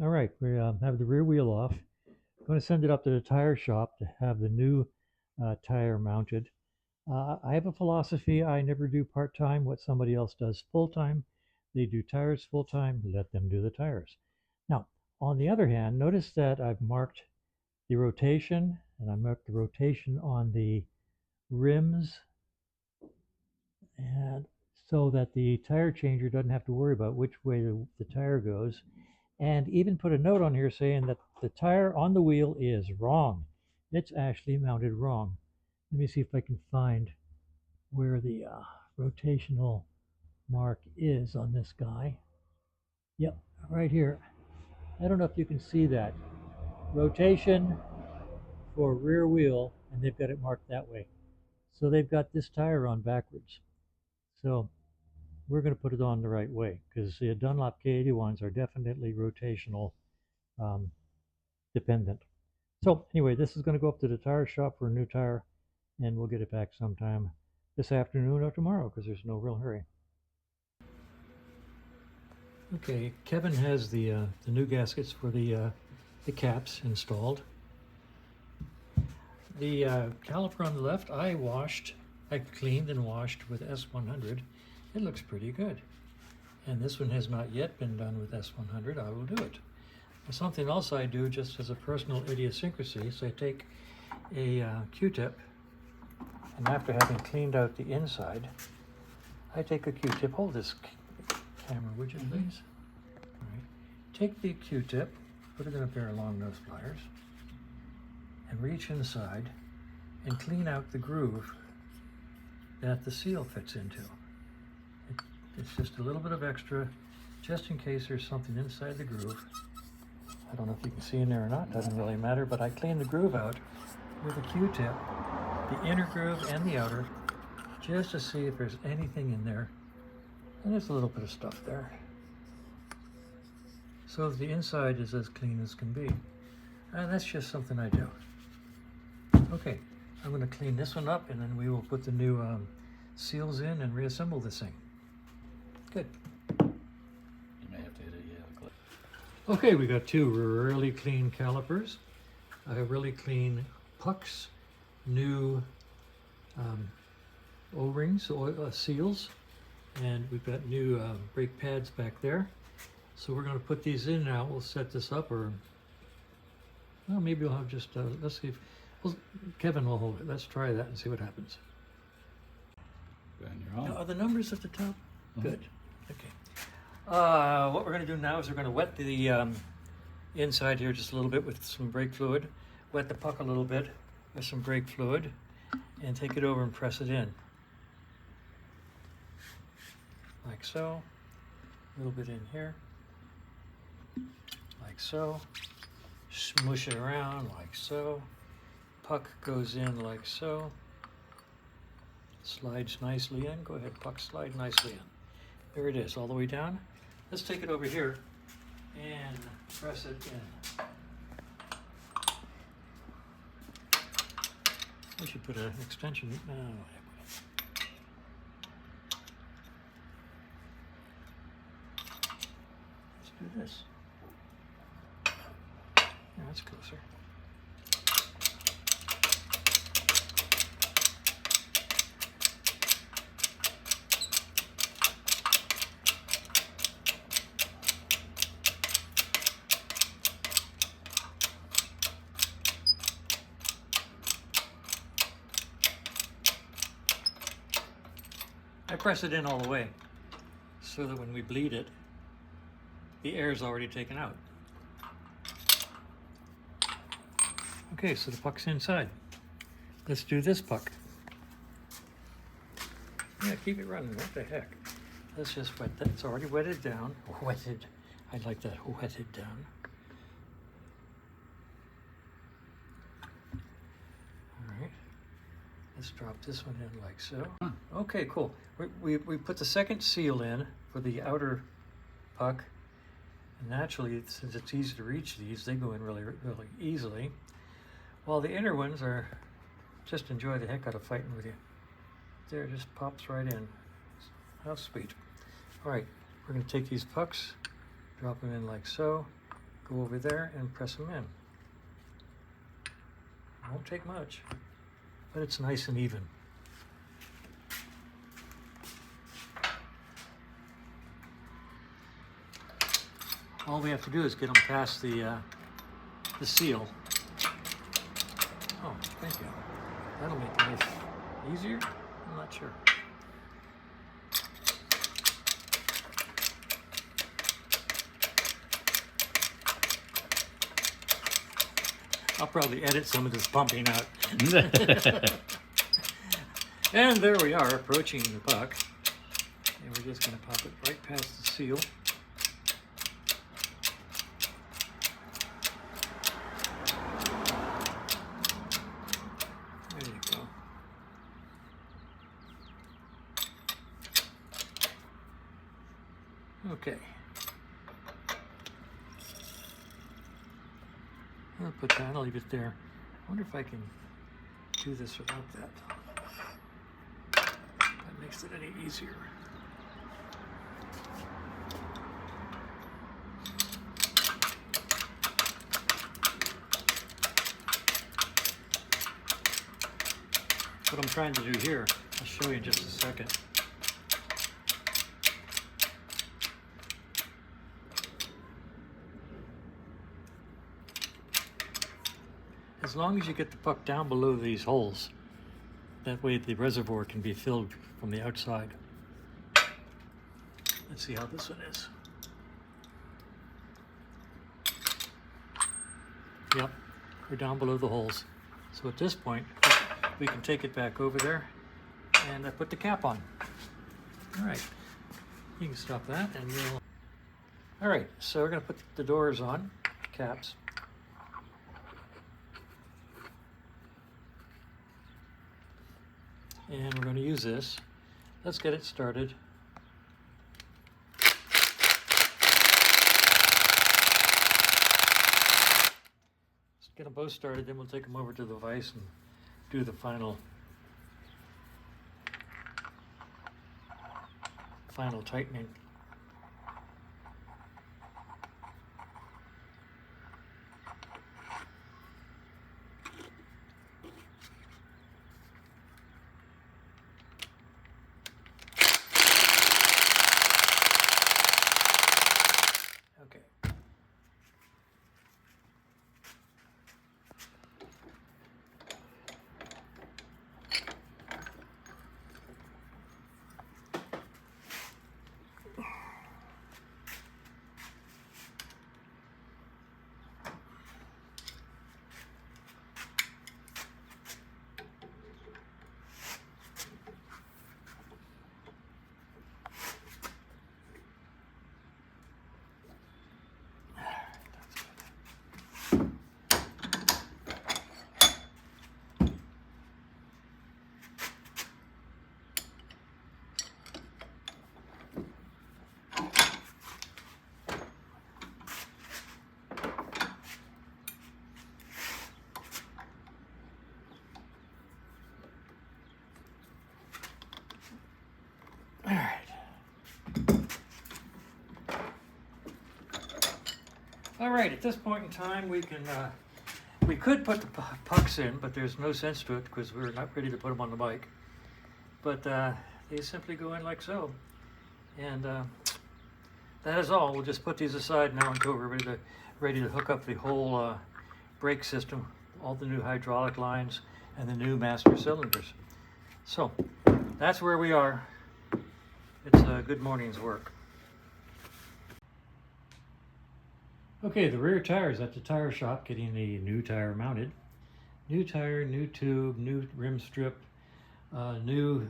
All right, we have the rear wheel off. I'm going to send it up to the tire shop to have the new tire mounted. I have a philosophy. I never do part-time what somebody else does full-time. They do tires full-time, let them do the tires. Now, on the other hand, notice that I've marked the rotation, and I marked the rotation on the rims, and so that the tire changer doesn't have to worry about which way the tire goes. And even put a note on here saying that the tire on the wheel is wrong. It's actually mounted wrong. Let me see if I can find where the rotational mark is on this guy. Yep, right here. I don't know if you can see that. Rotation for rear wheel, and they've got it marked that way. So they've got this tire on backwards. So we're going to put it on the right way because the Dunlop K81s are definitely rotational um, dependent. So anyway, this is going to go up to the tire shop for a new tire, and we'll get it back sometime this afternoon or tomorrow because there's no real hurry. Okay, Kevin has the new gaskets for the caps installed. The caliper on the left, I cleaned and washed with S100. It looks pretty good. And this one has not yet been done with S100. I will do it. Something else I do just as a personal idiosyncrasy is I take a Q-tip, and after having cleaned out the inside, I take a Q-tip. Hold this camera, would you please? All right. Take the Q-tip, put it in a pair of long nose pliers, and reach inside and clean out the groove that the seal fits into. It's just a little bit of extra, just in case there's something inside the groove. I don't know if you can see in there or not, doesn't really matter, but I clean the groove out with a Q-tip, the inner groove and the outer, just to see if there's anything in there. And there's a little bit of stuff there. So the inside is as clean as can be. And that's just something I do. Okay, I'm going to clean this one up, and then we will put the new seals in and reassemble this thing. Good. Okay, we got two really clean calipers, really clean pucks, new O-rings, seals, and we've got new brake pads back there. So we're going to put these in now. We'll set this up, or well, maybe we'll have just, let's see if, well, Kevin will hold it. Let's try that and see what happens. And you're on. Now, are the numbers at the top? Good. Okay. What we're going to do now is we're going to wet the inside here just a little bit with some brake fluid, wet the puck a little bit with some brake fluid, and take it over and press it in. Like so. A little bit in here. Like so. Smush it around like so. Puck goes in like so. Slides nicely in. Go ahead, puck, slide nicely in. There it is, all the way down. Let's take it over here and press it in. We should put an extension. Let's do this. Yeah, that's closer. I press it in all the way so that when we bleed it, the air is already taken out. Okay, so the puck's inside. Let's do this puck. Yeah, keep it running. What the heck? Let's just wet that. It's already wetted down. Wetted. I like that. Wetted down. All right. Let's drop this one in like so. Okay, cool. We put the second seal in for the outer puck. And naturally, since it's easy to reach these, they go in really, really easily. While the inner ones are, just enjoy the heck out of fighting with you. There, it just pops right in. How sweet. All right, we're going to take these pucks, drop them in like so, go over there and press them in. Won't take much, but it's nice and even. All we have to do is get them past the seal. Oh, thank you. That'll make life easier? I'm not sure. I'll probably edit some of this bumping out. And there we are, approaching the puck. And we're just going to pop it right past the seal. There you go. Okay. I'll put that, I'll leave it there. I wonder if I can do this without that. That makes it any easier. What I'm trying to do here, I'll show you in just a second. As long as you get the puck down below these holes, that way the reservoir can be filled from the outside. Let's see how this one is. Yep, we're down below the holes. So at this point, we can take it back over there and put the cap on. All right, you can stop that and we'll... All right, so we're gonna put the doors on, caps. And we're going to use this. Let's get it started. Let's get them both started, then we'll take them over to the vise and do the final tightening. All right. All right, at this point in time, we could put the pucks in, but there's no sense to it because we're not ready to put them on the bike. But they simply go in like so. And that is all. We'll just put these aside now until we're ready to hook up the whole brake system, all the new hydraulic lines, and the new master cylinders. So that's where we are. It's a good morning's work. Okay, the rear tire is at the tire shop getting the new tire mounted. New tire, new tube, new rim strip, new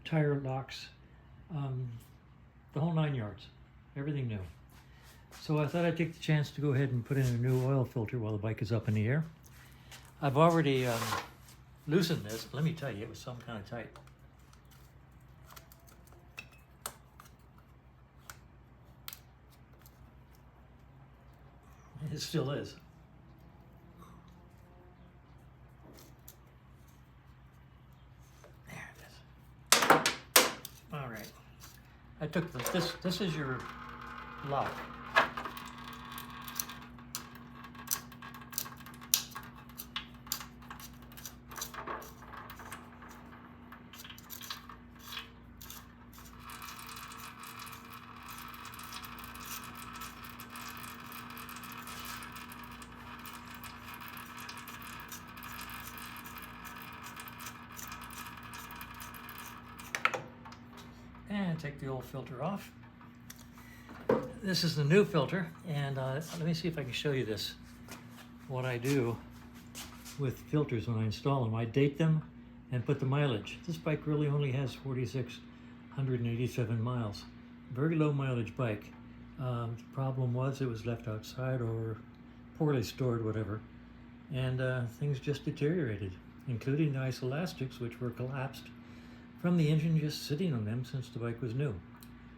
tire locks, the whole 9 yards, everything new. So I thought I'd take the chance to go ahead and put in a new oil filter while the bike is up in the air. I've already loosened this. Let me tell you, it was some kind of tight. It still is. There it is. All right. I took this is your lock. take the old filter off. This is the new filter, and let me see if I can show you this. What I do with filters when I install them, I date them and put the mileage. This bike really only has 4,687 miles. Very low mileage bike. The problem was it was left outside or poorly stored, whatever, and things just deteriorated, including the isoelastics, which were collapsed from the engine just sitting on them since the bike was new.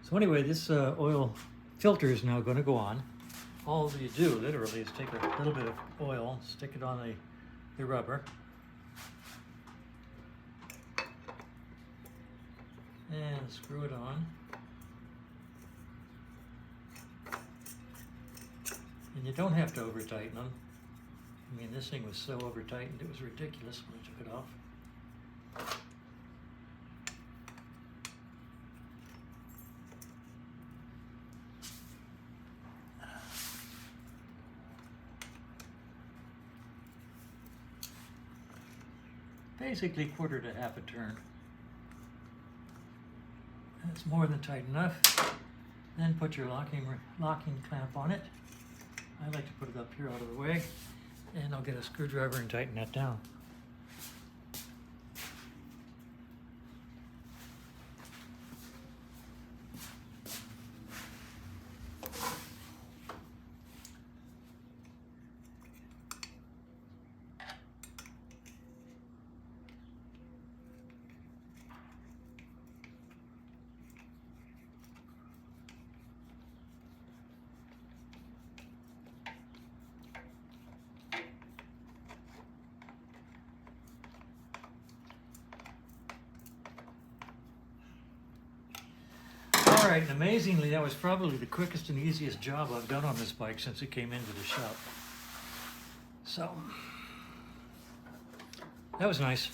So anyway, this oil filter is now going to go on. All you do literally is take a little bit of oil, stick it on the rubber, and screw it on. And you don't have to over tighten them. I mean, this thing was so over tightened it was ridiculous when I took it off. Basically quarter to half a turn. That's more than tight enough. Then put your locking clamp on it. I like to put it up here out of the way, and I'll get a screwdriver and tighten that down. All right, and amazingly, that was probably the quickest and easiest job I've done on this bike since it came into the shop. So, that was nice.